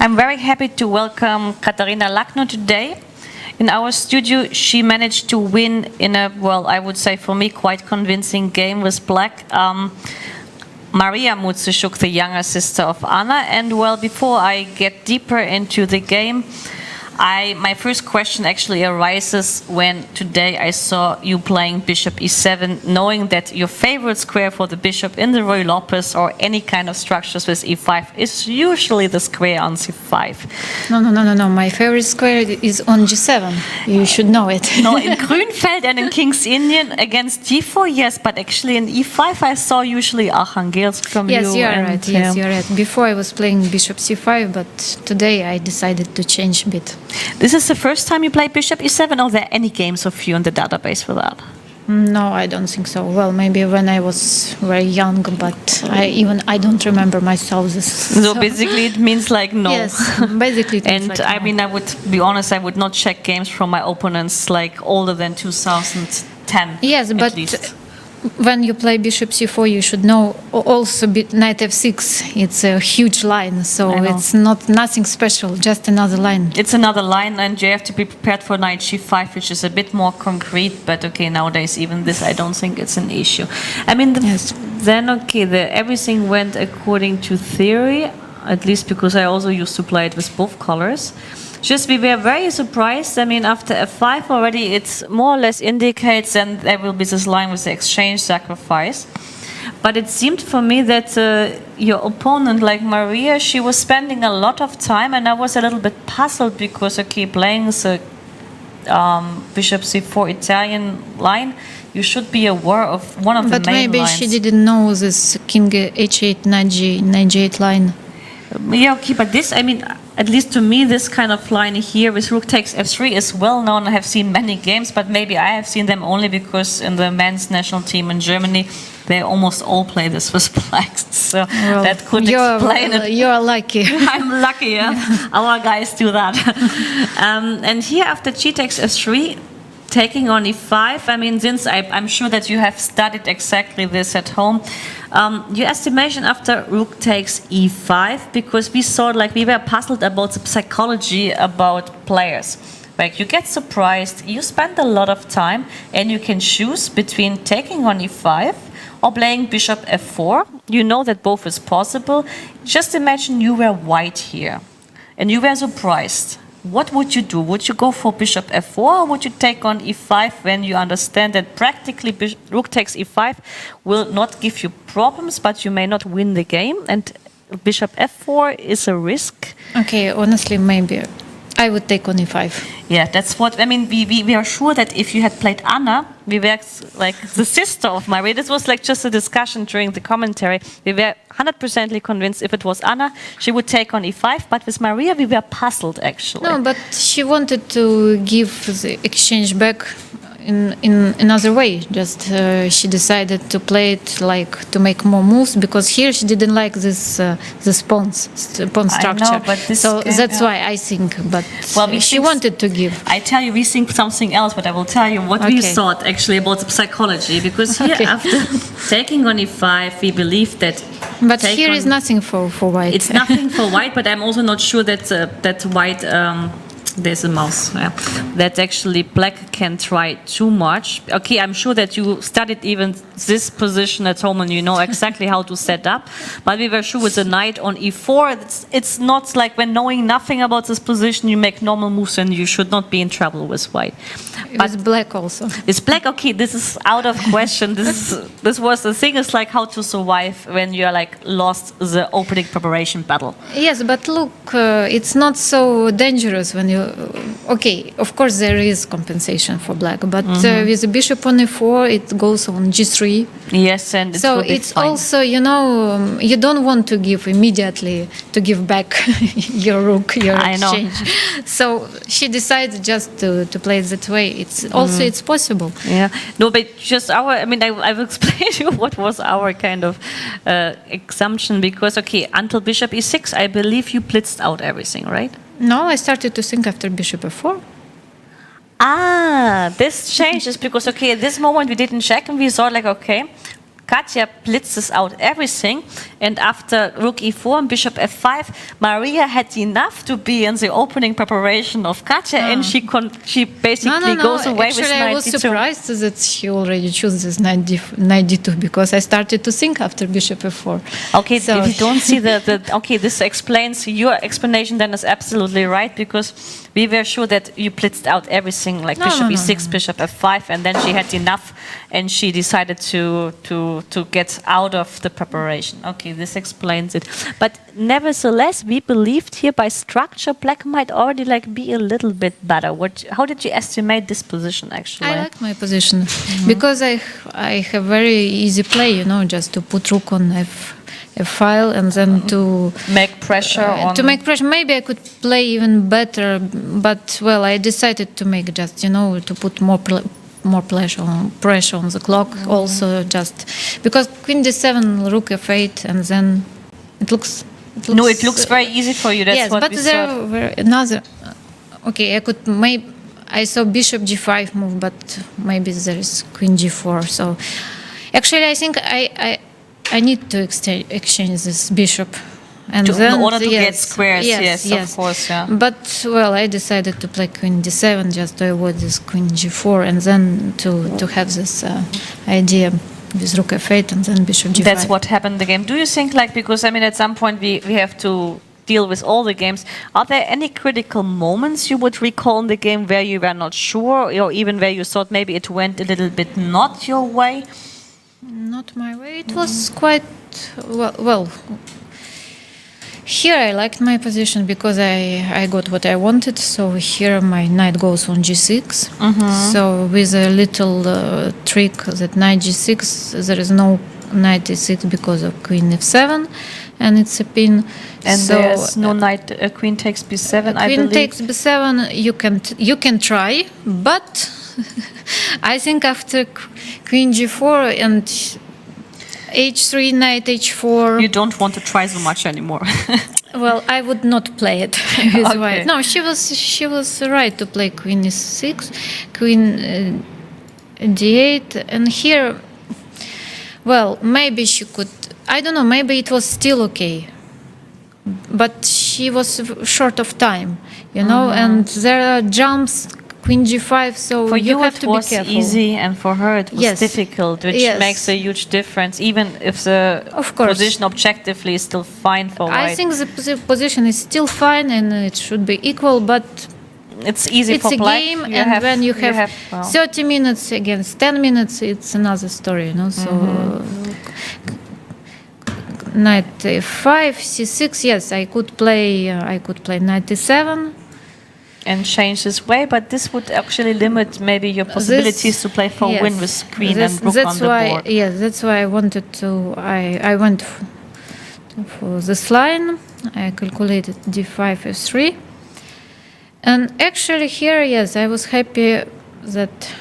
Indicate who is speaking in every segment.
Speaker 1: I'm very happy to welcome Kateryna Lagno today. In our studio, she managed to win in a, well, I would say for me, quite convincing game with black. Mariya Muzychuk, the younger sister of Anna. And well, before I get deeper into the game, my first question actually arises when today I saw you playing bishop e7, knowing that your favorite square for the bishop in the Roy Lopez or any kind of structures with e5 is usually the square on c5.
Speaker 2: No. My favorite square is on g7. You should know it.
Speaker 1: No, in Grünfeld and in King's Indian against g4, yes, but actually in e5 I saw usually Archangelsk from you.
Speaker 2: Yes, you're right. Yes, you're right. Before I was playing bishop c5, but today I decided to change a bit.
Speaker 1: This is the first time you play bishop e7, or are there any games of you in the database for that?
Speaker 2: No, I don't think so. Well, maybe when I was very young, but I don't remember myself.
Speaker 1: So basically it means like no.
Speaker 2: Yes, basically it means
Speaker 1: And
Speaker 2: like
Speaker 1: I
Speaker 2: no.
Speaker 1: mean, I would be honest, I would not check games from my opponents like older than 2010.
Speaker 2: Yes,
Speaker 1: at
Speaker 2: but
Speaker 1: least.
Speaker 2: When you play bishop c4, you should know also knight f6. It's a huge line, so it's nothing special, just another line.
Speaker 1: It's another line, and you have to be prepared for knight g5, which is a bit more concrete. But okay, nowadays even this, I don't think it's an issue. I mean, everything went according to theory, at least because I also used to play it with both colors. Just we were very surprised. I mean, after f5 already, it more or less indicates then there will be this line with the exchange sacrifice. But it seemed for me that your opponent, like Mariya, she was spending a lot of time, and I was a little bit puzzled because, okay, playing the bishop c4 Italian line, you should be aware of one of the main lines. But
Speaker 2: maybe she didn't know this king h8, knight g8 line.
Speaker 1: Yeah, okay, but this, I mean, at least to me, this kind of line here with rook takes f3 is well known. I have seen many games, but maybe I have seen them only because in the men's national team in Germany, they almost all play this with blacks. So that could explain it.
Speaker 2: You're lucky.
Speaker 1: I'm lucky, yeah. Our guys do that. And here after g takes f3, taking on e5, I mean, since I'm sure that you have studied exactly this at home, your estimation after rook takes e5, because we saw, like, we were puzzled about the psychology about players. Like, you get surprised, you spend a lot of time, and you can choose between taking on e5 or playing bishop f4. You know that both is possible. Just imagine you were white here, and you were surprised. What would you do? Would you go for bishop f4, or would you take on e5 when you understand that practically rook takes e5 will not give you problems, but you may not win the game, and bishop f4 is a risk?
Speaker 2: Okay, honestly, maybe I would take on e5.
Speaker 1: Yeah, that's what, I mean, we are sure that if you had played Anna, we were like the sister of Mariya. This was like just a discussion during the commentary. We were 100% convinced if it was Anna, she would take on e5, but with Mariya, we were puzzled actually.
Speaker 2: No, but she wanted to give the exchange back in another way. Just she decided to play it like to make more moves, because here she didn't like this pawn structure.
Speaker 1: I know, but this
Speaker 2: so that's why I think. But she wanted to give.
Speaker 1: I tell you, we think something else, but I will tell you what we thought actually about the psychology, because here after taking on e5, we believe that.
Speaker 2: But here is nothing for white.
Speaker 1: It's nothing for white, but I'm also not sure that that white. There's a mouse. Yeah. That actually black can try too much. Okay, I'm sure that you studied even this position at home and you know exactly how to set up. But we were sure with the knight on e4, it's not like when knowing nothing about this position, you make normal moves and you should not be in trouble with white.
Speaker 2: But with black also.
Speaker 1: It's black. Okay, this is out of question. This was the thing. Is like how to survive when you are like lost the opening preparation battle.
Speaker 2: Yes, but look, it's not so dangerous when you. Okay, of course there is compensation for black, but with the bishop on e4, it goes on g3.
Speaker 1: Yes, and
Speaker 2: so it's also, you know, you don't want to give immediately to give back your rook, your exchange. So she decided just to play it that way. It's also it's possible.
Speaker 1: Yeah, no, but just I will explain to you what was our kind of assumption, because okay, until bishop e6, I believe you blitzed out everything, right?
Speaker 2: No, I started to think after bishop f4.
Speaker 1: Ah, this changes because, okay, at this moment we didn't check and we thought like, okay, Katya blitzes out everything, and after rook e4 and bishop f5, Mariya had enough to be in the opening preparation of Katya, and she basically goes away
Speaker 2: Actually,
Speaker 1: with knight
Speaker 2: I was
Speaker 1: d2.
Speaker 2: surprised that she already chose this knight d2 because I started to think after bishop f4.
Speaker 1: Okay, so if you don't see okay, this explains your explanation. Then is absolutely right, because we were sure that you blitzed out everything, like bishop e6, bishop f5, and then she had enough, and she decided to get out of the preparation. Okay, this explains it. But nevertheless, we believed here by structure, black might already be a little bit better. How did you estimate this position actually?
Speaker 2: I like my position because I have very easy play, just to put rook on a file and then to
Speaker 1: make pressure on.
Speaker 2: To make pressure. Maybe I could play even better, but well, I decided to make just to put more pressure on the clock. Also, just because queen d7, rook f8, and then it looks
Speaker 1: very easy for you. That's
Speaker 2: yes,
Speaker 1: what
Speaker 2: but
Speaker 1: we
Speaker 2: there
Speaker 1: thought.
Speaker 2: were another. Okay, I saw bishop g5 move, but maybe there is queen g4. So actually, I think I need to exchange this bishop, and then
Speaker 1: in order to get squares. Yes, of course, yeah.
Speaker 2: But well, I decided to play queen d7 just to avoid this queen g4, and then to have this idea with rook f8 and then bishop g5.
Speaker 1: That's what happened in the game. Do you think, because at some point we have to deal with all the games, are there any critical moments you would recall in the game where you were not sure, or even where you thought maybe it went a little bit not your way?
Speaker 2: Not my way. It was quite well. Here I liked my position because I got what I wanted. So here my knight goes on g6. So with a little trick that knight g6, there is no knight e6 because of queen f7, and it's a pin.
Speaker 1: And
Speaker 2: so,
Speaker 1: there's no knight. Queen takes b7. I believe.
Speaker 2: Queen takes b7. You can try, but I think after queen g4 and h3, knight h4.
Speaker 1: You don't want to try so much anymore.
Speaker 2: Well, I would not play it with
Speaker 1: Okay.
Speaker 2: white. No, she was right to play queen e6, queen d8, and here, well, maybe she could. I don't know. Maybe it was still okay, but she was short of time, and there are jumps. Queen g5, so
Speaker 1: for you
Speaker 2: have
Speaker 1: it
Speaker 2: to
Speaker 1: was
Speaker 2: be careful.
Speaker 1: easy, and for her it was
Speaker 2: Yes.
Speaker 1: difficult, which
Speaker 2: Yes.
Speaker 1: makes a huge difference, even if the
Speaker 2: Of course.
Speaker 1: position objectively is still fine for white.
Speaker 2: I think the position is still fine and it should be equal, but
Speaker 1: it's easy
Speaker 2: it's
Speaker 1: for
Speaker 2: a
Speaker 1: black.
Speaker 2: game, and when you have,
Speaker 1: well,
Speaker 2: 30 minutes against 10 minutes, it's another story, So knight f5, c6. Yes, I could play knight e7.
Speaker 1: and change this way, but this would actually limit maybe your possibilities to play for win with queen and rook on the board.
Speaker 2: Yes, that's why I wanted to. I went for this line. I calculated d5 f3, and actually here, yes, I was happy that.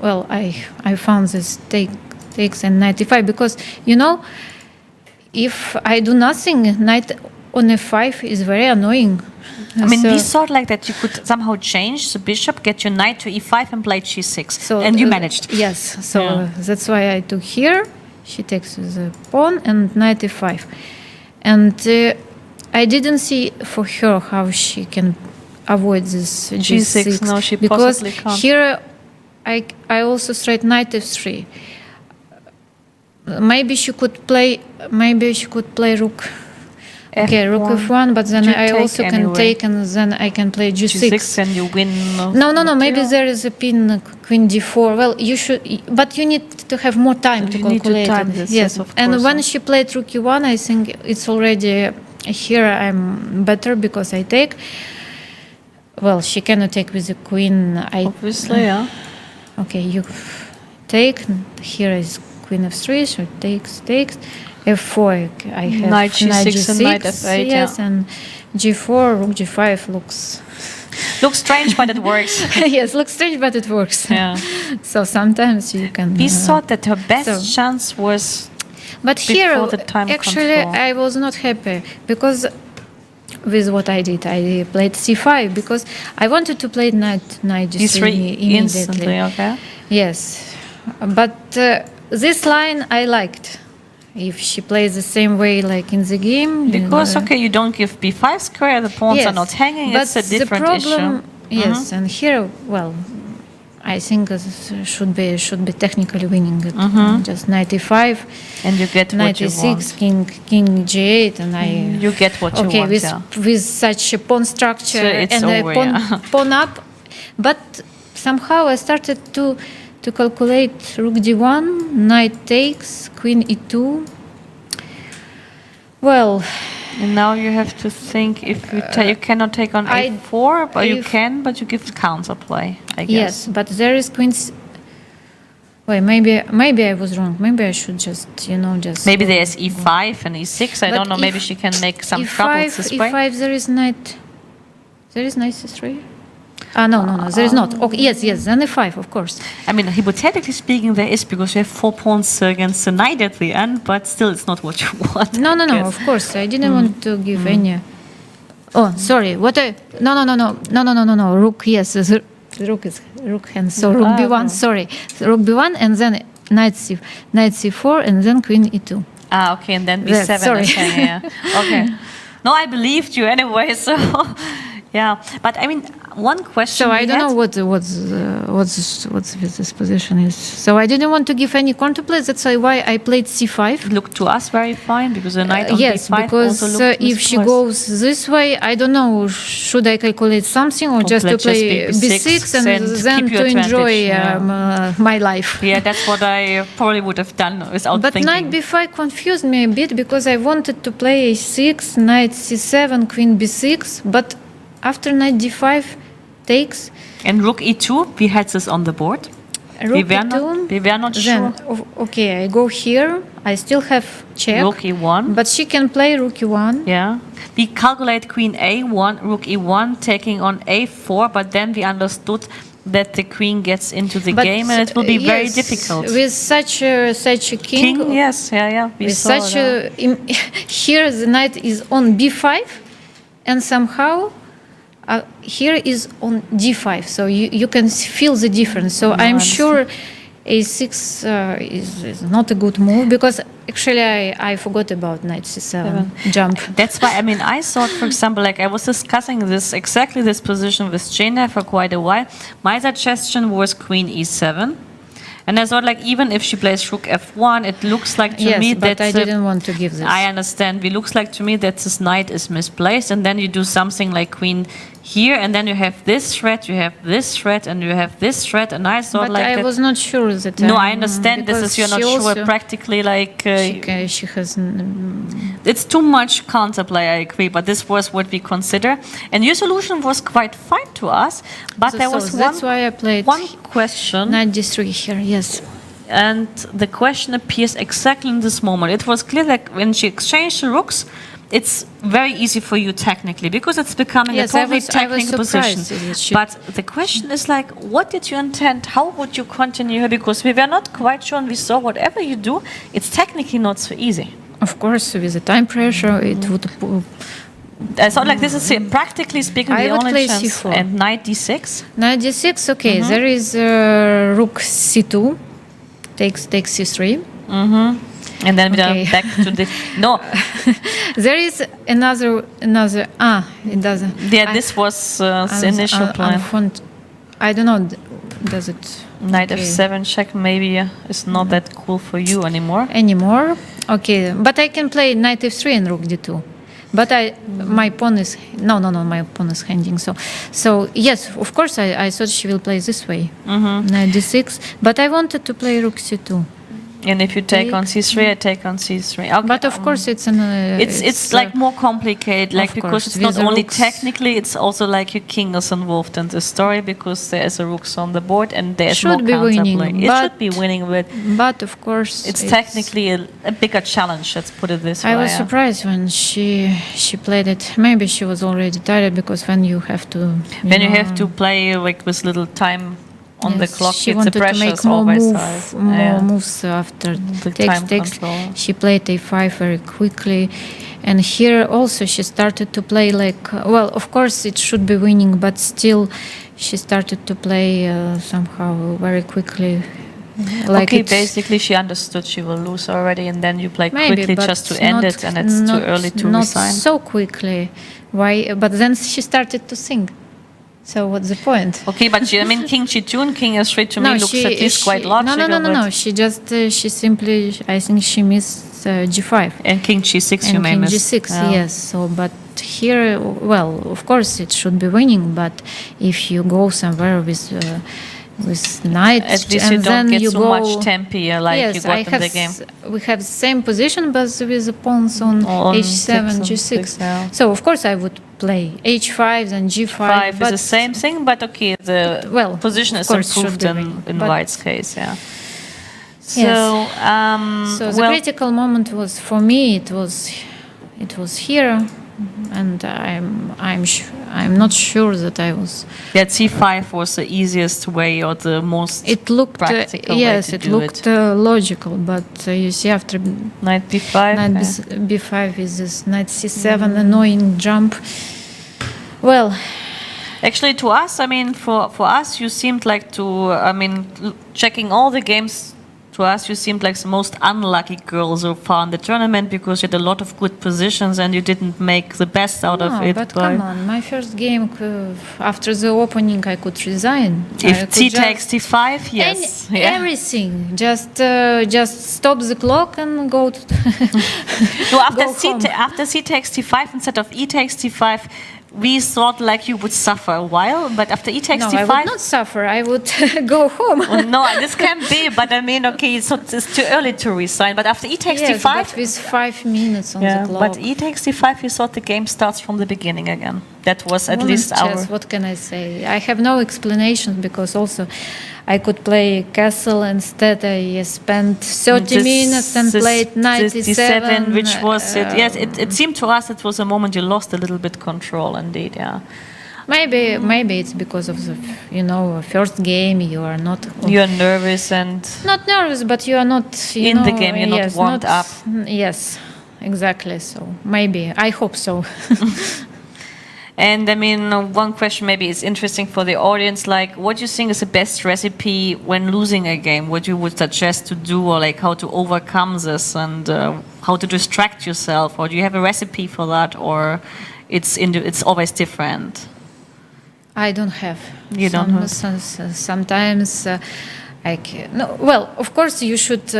Speaker 2: Well, I found this takes and knight e5 because if I do nothing, knight on f5 is very annoying.
Speaker 1: We thought that you could somehow change the bishop, get your knight to e5 and play g6, and you managed.
Speaker 2: Yes, so that's why I took here. She takes the pawn and knight e5. And I didn't see for her how she can avoid this g6.
Speaker 1: No, she
Speaker 2: because
Speaker 1: possibly can't.
Speaker 2: Here I also straight knight f3. Maybe she could play rook. Okay, rook f1, but then I also can take, and then I can play g6.
Speaker 1: And you win.
Speaker 2: No. Maybe there is a pin queen d4. Well, you should, but you need to have more time to calculate it.
Speaker 1: Yes, of course.
Speaker 2: And when she played rook e1, I think it's already here. I'm better because I take. Well, she cannot take with the queen.
Speaker 1: Obviously, yeah.
Speaker 2: Okay, you take. Here is queen f3. So takes. f4, I have
Speaker 1: knight g6 and knight f8.
Speaker 2: Yes, and g4, rook g5 looks
Speaker 1: strange, but it works.
Speaker 2: Yes, looks strange, but it works.
Speaker 1: Yeah.
Speaker 2: So sometimes you can.
Speaker 1: We thought that her best chance was.
Speaker 2: But here,
Speaker 1: the time
Speaker 2: actually,
Speaker 1: control.
Speaker 2: I was not happy because with what I did, I played c5 because I wanted to play knight g3 immediately.
Speaker 1: Instantly, okay.
Speaker 2: Yes, but this line I liked. If she plays the same way like in the game.
Speaker 1: Because, you don't give b5 square, the pawns are not hanging,
Speaker 2: but
Speaker 1: it's a different
Speaker 2: the problem,
Speaker 1: issue.
Speaker 2: Yes, and here, I think it should be technically winning it. Just 95.
Speaker 1: And you get
Speaker 2: 96,
Speaker 1: what you want.
Speaker 2: king g8, and
Speaker 1: you get what you want,
Speaker 2: with such a pawn structure
Speaker 1: so
Speaker 2: and
Speaker 1: over,
Speaker 2: a pawn up. But somehow I started to calculate rook d1, knight takes, queen e2. Well,
Speaker 1: and now you have to think if you cannot take on a4, but you can, but you give counterplay, I guess.
Speaker 2: Yes, but there is queen. Wait, maybe I was wrong.Maybe I should just.
Speaker 1: Maybe there's e5 and e6. I don't know. Maybe she can make some troubles this way.
Speaker 2: E5, there is knight. There is knight c3. No, there is not. Okay, yes, then e5, of course.
Speaker 1: I mean, hypothetically speaking, there is, because you have 4 pawns against the knight at the end, but still, it's not what you want.
Speaker 2: No, of course, I didn't want to give any. Oh, sorry. No. Rook, yes, rook hand. So rook b1. Sorry, rook b1, and then knight c4, and then queen e2.
Speaker 1: Okay, and then b7.
Speaker 2: Sorry.
Speaker 1: Okay. No, I believed you anyway. So. Yeah, but I mean, one question.
Speaker 2: So I don't know what's with this position is. So I didn't want to give any counterplay. That's why I played c5.
Speaker 1: Look to us very fine because the knight on
Speaker 2: yes,
Speaker 1: b5
Speaker 2: because
Speaker 1: also
Speaker 2: if she goes this way, I don't know. Should I calculate something or just to play b6 and then to enjoy my life?
Speaker 1: Yeah, that's what I probably would have done without
Speaker 2: but
Speaker 1: thinking.
Speaker 2: But knight b5 confused me a bit because I wanted to play a6, knight c7, queen b6, but after knight d5 takes.
Speaker 1: And rook e2, we had this on the board.
Speaker 2: Rook
Speaker 1: we were not sure.
Speaker 2: Okay, I go here. I still have check.
Speaker 1: Rook e1.
Speaker 2: But she can play rook e1.
Speaker 1: Yeah. We calculate queen a1, rook e1, taking on a4, but then we understood that the queen gets into the game and it will be very difficult.
Speaker 2: With such a king.
Speaker 1: Yes, We
Speaker 2: with
Speaker 1: saw
Speaker 2: such here the knight is on b5 and somehow here is on d5, so you can feel the difference. So I'm sure a6 is not a good move because actually I forgot about knight c7 jump.
Speaker 1: That's why I thought, for example, I was discussing exactly this position with Jana for quite a while. My suggestion was queen e7. And I thought, even if she plays rook f1, it looks like to me that...
Speaker 2: Yes, but I didn't want to give this.
Speaker 1: I understand. It looks like to me that this knight is misplaced, and then you do something like queen here, and then you have this threat, you have this threat, and you have this threat, and I thought
Speaker 2: but I was not sure that...
Speaker 1: No, I understand this is you're not sure practically,
Speaker 2: she has...
Speaker 1: It's too much counterplay, I agree, but this was what we consider. And your solution was quite fine to us, but there was
Speaker 2: that's why I played
Speaker 1: one question.
Speaker 2: Knight d3 here, yes.
Speaker 1: And the question appears exactly in this moment. It was clear that when she exchanged the rooks, it's very easy for you technically because it's becoming a totally technical position. But the question is what did you intend? How would you continue here? Because we were not quite sure and we saw whatever you do, it's technically not so easy.
Speaker 2: Of course, with the time pressure, it would...
Speaker 1: I thought this is practically speaking the only chance.
Speaker 2: C4.
Speaker 1: And knight d6?
Speaker 2: Knight d6, okay. There is rook c2, takes c3.
Speaker 1: And then we are back to the... No.
Speaker 2: There is another... it doesn't...
Speaker 1: Yeah, this was the initial plan.
Speaker 2: I don't know, does it...
Speaker 1: Knight f7 check maybe is not that cool for you anymore.
Speaker 2: Okay, but I can play knight f3 and rook d2. But my pawn is... No, my pawn is handing. So yes, of course, I thought she will play this way. Knight d6. But I wanted to play rook c2.
Speaker 1: And if you take on c3, I take on c3. Okay.
Speaker 2: But of course, it's
Speaker 1: more complicated, because it's not only technically, it's also your king is involved in the story because there's a rooks on the board and there's more counterplay. It should be winning,
Speaker 2: but of course,
Speaker 1: it's technically a bigger challenge. Let's put it this way.
Speaker 2: I was surprised when she played it. Maybe she was already tired because when you have to
Speaker 1: play with little time on the clock,
Speaker 2: she
Speaker 1: it's
Speaker 2: wanted
Speaker 1: the pressure
Speaker 2: to make more moves after takes. She played a5 very quickly, and here also she started to play of course it should be winning, but still she started to play somehow very quickly Like
Speaker 1: okay,
Speaker 2: it's,
Speaker 1: basically she understood she will lose already, and then you play
Speaker 2: maybe,
Speaker 1: quickly
Speaker 2: but
Speaker 1: just to end it, and it's too early to
Speaker 2: not
Speaker 1: resign.
Speaker 2: so quickly. Why? But then she started to sing. So what's the point?
Speaker 1: Okay, but I mean, King G2 King S3 to me looks at least quite logical.
Speaker 2: No. She just she simply, I think she missed G5
Speaker 1: and King G6
Speaker 2: and
Speaker 1: you may
Speaker 2: King
Speaker 1: miss.
Speaker 2: G6.
Speaker 1: Yeah.
Speaker 2: Yes. So, but here, well, of course, it should be winning. But if you go somewhere with knight,
Speaker 1: at least
Speaker 2: and
Speaker 1: you don't
Speaker 2: then
Speaker 1: get
Speaker 2: you
Speaker 1: so
Speaker 2: go,
Speaker 1: much tempi like
Speaker 2: yes,
Speaker 1: you got in the game.
Speaker 2: We have the same position, but with the pawns on H7, G6.
Speaker 1: Yeah.
Speaker 2: So of course I would play H5 and G5.
Speaker 1: Five is the same thing, but okay, the position is improved in White's case, yeah. So,
Speaker 2: yes. So the critical moment was for me. It was here, and I'm not sure that I was.
Speaker 1: Yeah, C5 was the easiest way or the most practical way to do it.
Speaker 2: Logical, but you see after
Speaker 1: knight B5,
Speaker 2: knight B5 is this knight C7 annoying jump. Well,
Speaker 1: actually, to us, I mean, for us, you seemed like checking all the games. To us, you seemed like the most unlucky girl so far in the tournament because you had a lot of good positions and you didn't make the best out of it.
Speaker 2: But come on, my first game after the opening, I could resign.
Speaker 1: If T takes T5, yes,
Speaker 2: everything. Just stop the clock and go.
Speaker 1: No, after C takes T5 instead of E takes T5. We thought like you would suffer a while, but after E takes T5...
Speaker 2: No, I would not suffer. I would go home.
Speaker 1: Oh, no, this can be, but I mean, okay, so it's too early to resign. But after E takes T5...
Speaker 2: But with 5 minutes on the clock.
Speaker 1: But E takes T5, you thought the game starts from the beginning again. That was at least our...
Speaker 2: What can I say? I have no explanation because also I could play castle. Instead, I spent 30 minutes and played knight D7.
Speaker 1: Which was it? Yes, it seemed to us it was a moment you lost a little bit control. Indeed, yeah.
Speaker 2: Maybe it's because of the first game you are not.
Speaker 1: You are nervous and
Speaker 2: not nervous, but you are not
Speaker 1: in the game. You're not warmed up.
Speaker 2: Yes, exactly. So maybe I hope so.
Speaker 1: And I mean, one question maybe is interesting for the audience, like what do you think is the best recipe when losing a game? What you would suggest to do, or like how to overcome this and how to distract yourself? Or do you have a recipe for that, or it's always different?
Speaker 2: I don't have.
Speaker 1: You don't have?
Speaker 2: Sometimes well, of course you should,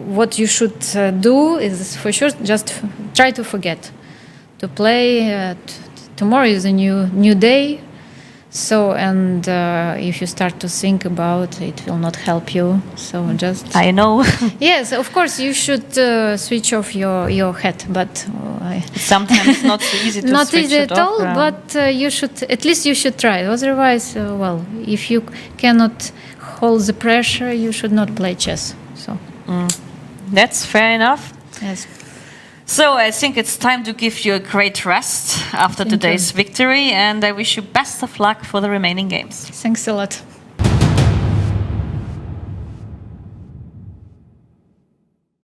Speaker 2: what you should do is for sure just try to forget. To play, tomorrow is a new day. So, and if you start to think about it, will not help you. So just...
Speaker 1: I know.
Speaker 2: Yes, of course, you should switch off your head, but...
Speaker 1: sometimes not so easy to
Speaker 2: not
Speaker 1: switch
Speaker 2: easy
Speaker 1: it
Speaker 2: at all,
Speaker 1: off,
Speaker 2: but you should, at least you should try. Otherwise, well, if you cannot hold the pressure, you should not play chess. So
Speaker 1: that's fair enough.
Speaker 2: Yes.
Speaker 1: So I think it's time to give you a great rest after today's victory, and I wish you best of luck for the remaining games.
Speaker 2: Thanks a lot.